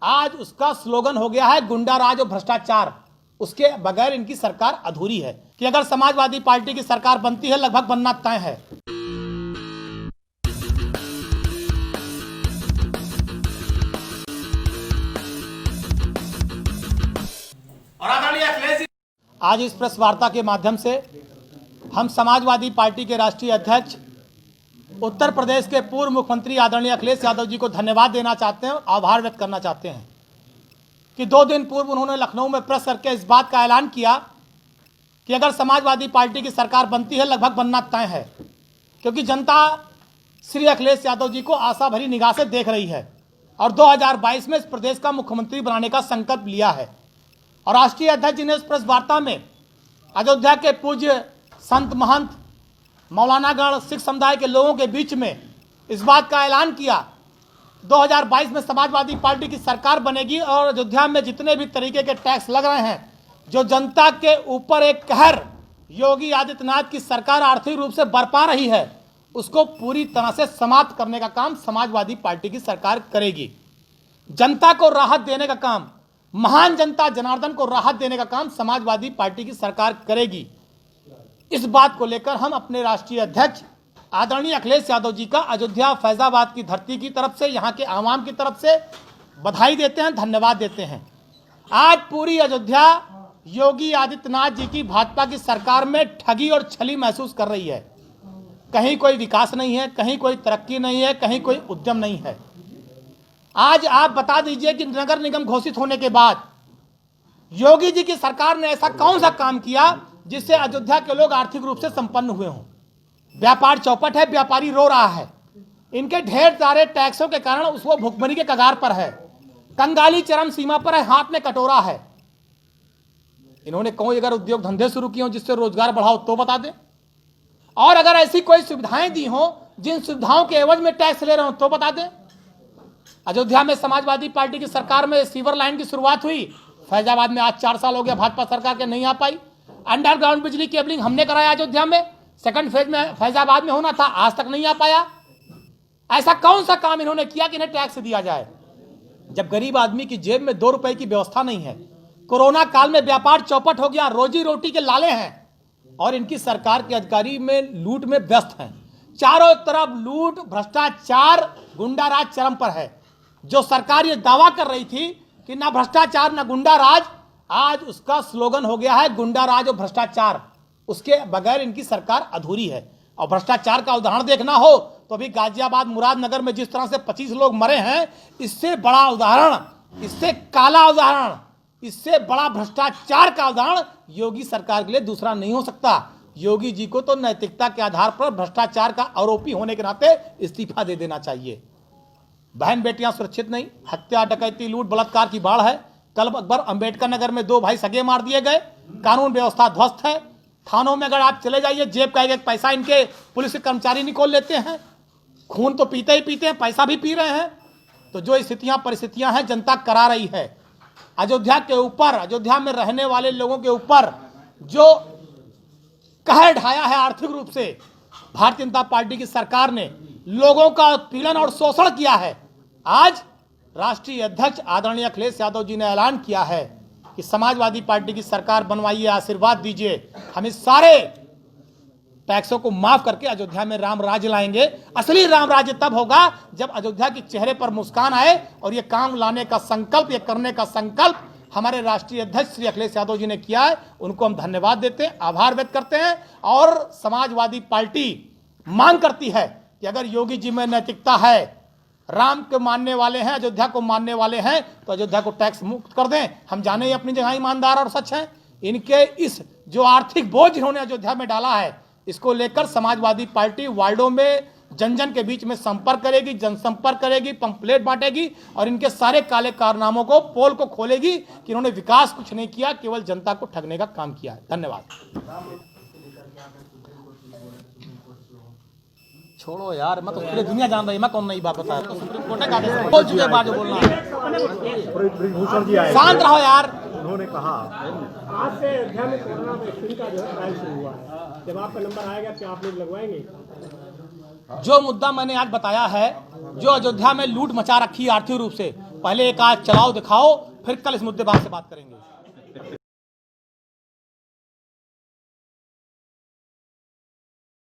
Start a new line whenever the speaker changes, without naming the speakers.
आज उसका स्लोगन हो गया है गुंडा राज और भ्रष्टाचार। उसके बगैर इनकी सरकार अधूरी है कि अगर समाजवादी पार्टी की सरकार बनती है, लगभग बनना तय है। और आदरणीय अखिलेश जी, आज इस प्रेस वार्ता के माध्यम से हम समाजवादी पार्टी के राष्ट्रीय अध्यक्ष उत्तर प्रदेश के पूर्व मुख्यमंत्री आदरणीय अखिलेश यादव जी को धन्यवाद देना चाहते हैं और आभार व्यक्त करना चाहते हैं कि 2 दिन पूर्व उन्होंने लखनऊ में प्रेस करके इस बात का ऐलान किया कि अगर समाजवादी पार्टी की सरकार बनती है, लगभग बनना तय है, क्योंकि जनता श्री अखिलेश यादव जी को आशा भरी निगाह से देख रही है और 2022 में इस प्रदेश का मुख्यमंत्री बनाने का संकल्प लिया है। और राष्ट्रीय अध्यक्ष जी ने इस प्रेस वार्ता में अयोध्या के पूज्य संत महंत मौलानागण सिख समुदाय के लोगों के बीच में इस बात का ऐलान किया 2022 में समाजवादी पार्टी की सरकार बनेगी और अयोध्या में जितने भी तरीके के टैक्स लग रहे हैं, जो जनता के ऊपर एक कहर योगी आदित्यनाथ की सरकार आर्थिक रूप से बरपा रही है, उसको पूरी तरह से समाप्त करने का काम समाजवादी पार्टी की सरकार करेगी। जनता को राहत देने का काम, महान जनता जनार्दन को राहत देने का काम समाजवादी पार्टी की सरकार करेगी। इस बात को लेकर हम अपने राष्ट्रीय अध्यक्ष आदरणीय अखिलेश यादव जी का अयोध्या फैजाबाद की धरती की तरफ से, यहाँ के आवाम की तरफ से बधाई देते हैं, धन्यवाद देते हैं। आज पूरी अयोध्या योगी आदित्यनाथ जी की भाजपा की सरकार में ठगी और छली महसूस कर रही है। कहीं कोई विकास नहीं है, कहीं कोई तरक्की नहीं है, कहीं कोई उद्यम नहीं है। आज आप बता दीजिए कि नगर निगम घोषित होने के बाद योगी जी की सरकार ने ऐसा कौन सा काम किया जिससे अयोध्या के लोग आर्थिक रूप से संपन्न हुए हों। व्यापार चौपट है, व्यापारी रो रहा है, इनके ढेर सारे टैक्सों के कारण वो भुखमरी के कगार पर है, कंगाली चरम सीमा पर है, हाथ में कटोरा है। इन्होंने कोई अगर उद्योग धंधे शुरू किए हो जिससे रोजगार बढ़ाओ तो बता दें, और अगर ऐसी कोई सुविधाएं दी हो जिन सुविधाओं के एवज में टैक्स ले रहे हो तो बता दें। अयोध्या में समाजवादी पार्टी की सरकार में सीवर लाइन की शुरुआत हुई, फैजाबाद में आज 4 साल हो गया भाजपा सरकार के नहीं आ पाई। अंडरग्राउंड बिजली केबलिंग हमने कराया अयोध्या में, सेकंड फेज में फैजाबाद में होना था, आज तक नहीं आ पाया। ऐसा कौन सा काम इन्होंने किया कि इन्हें टैक्स दिया जाए? जब गरीब आदमी की जेब में 2 रुपए की व्यवस्था नहीं है, कोरोना काल में व्यापार चौपट हो गया, रोजी रोटी के लाले हैं और इनकी सरकार के अधिकारी में लूट में व्यस्त हैं। चारों तरफ लूट, भ्रष्टाचार, गुंडाराज चरम पर है। जो सरकार ये दावा कर रही थी कि ना भ्रष्टाचार ना गुंडा राज, आज उसका स्लोगन हो गया है गुंडा राज और भ्रष्टाचार। उसके बगैर इनकी सरकार अधूरी है। और भ्रष्टाचार का उदाहरण देखना हो तो अभी गाजियाबाद मुरादनगर में जिस तरह से 25 लोग मरे हैं, इससे बड़ा उदाहरण, इससे काला उदाहरण, इससे बड़ा भ्रष्टाचार का उदाहरण योगी सरकार के लिए दूसरा नहीं हो सकता। योगी जी को तो नैतिकता के आधार पर भ्रष्टाचार का आरोपी होने के नाते इस्तीफा दे देना चाहिए। बहन बेटियां सुरक्षित नहीं, हत्या डकैती लूट बलात्कार की बाढ़ है। कल अकबर अंबेडकर नगर में 2 भाई सगे मार दिए गए, कानून व्यवस्था ध्वस्त है। थानों में अगर आप चले जाइए, जेब का एक पैसा इनके पुलिस के कर्मचारी निकोल लेते हैं। खून तो पीते ही पीते हैं, पैसा भी पी रहे हैं। तो जो स्थितियां परिस्थितियां हैं जनता करा रही है। अयोध्या के ऊपर, अयोध्या में रहने वाले लोगों के ऊपर जो कहर ढाया है आर्थिक रूप से, भारतीय जनता पार्टी की सरकार ने लोगों का उत्पीड़न और शोषण किया है। आज राष्ट्रीय अध्यक्ष आदरणीय अखिलेश यादव जी ने ऐलान किया है कि समाजवादी पार्टी की सरकार बनवाइए, आशीर्वाद दीजिए, हम इस सारे टैक्सों को माफ करके अयोध्या में राम राज्य लाएंगे। असली राम राज्य तब होगा जब अयोध्या के चेहरे पर मुस्कान आए और ये काम लाने का संकल्प, ये करने का संकल्प हमारे राष्ट्रीय अध्यक्ष श्री अखिलेश यादव जी ने किया है। उनको हम धन्यवाद देते हैं, आभार व्यक्त करते हैं। और समाजवादी पार्टी मांग करती है कि अगर योगी जी में नैतिकता है, राम को मानने वाले हैं, अयोध्या को मानने वाले हैं, तो अयोध्या को टैक्स मुक्त कर दें। हम जाने ही अपनी जगह ईमानदार और सच हैं। इनके इस जो आर्थिक बोझ इन्होंने अयोध्या में डाला है, इसको लेकर समाजवादी पार्टी वार्डों में जन जन के बीच में संपर्क करेगी, जनसंपर्क करेगी, पंपलेट बांटेगी और इनके सारे काले कारनामों को, पोल को खोलेगी कि इन्होंने विकास कुछ नहीं किया, केवल जनता को ठगने का काम किया है। धन्यवाद। छोड़ो यार, मैं तो पूरी दुनिया जान रही है, मैं कौन नई बात बता रहा हूं। सुप्रीम कोर्ट का आदेश बोल चुके बाद बोलना है। शांत रहो यार।
उन्होंने कहा आज से अयोध्या में कोरोना वैक्सीन का जो है ट्रायल शुरू हुआ है, जब आपका नंबर आएगा क्या आप लोग लगवाएंगे?
जो मुद्दा मैंने आज बताया है, जो अयोध्या में लूट मचा रखी है आर्थिक रूप से, पहले एक आज चलाओ दिखाओ, फिर कल इस मुद्दे पर आपसे बात करेंगे।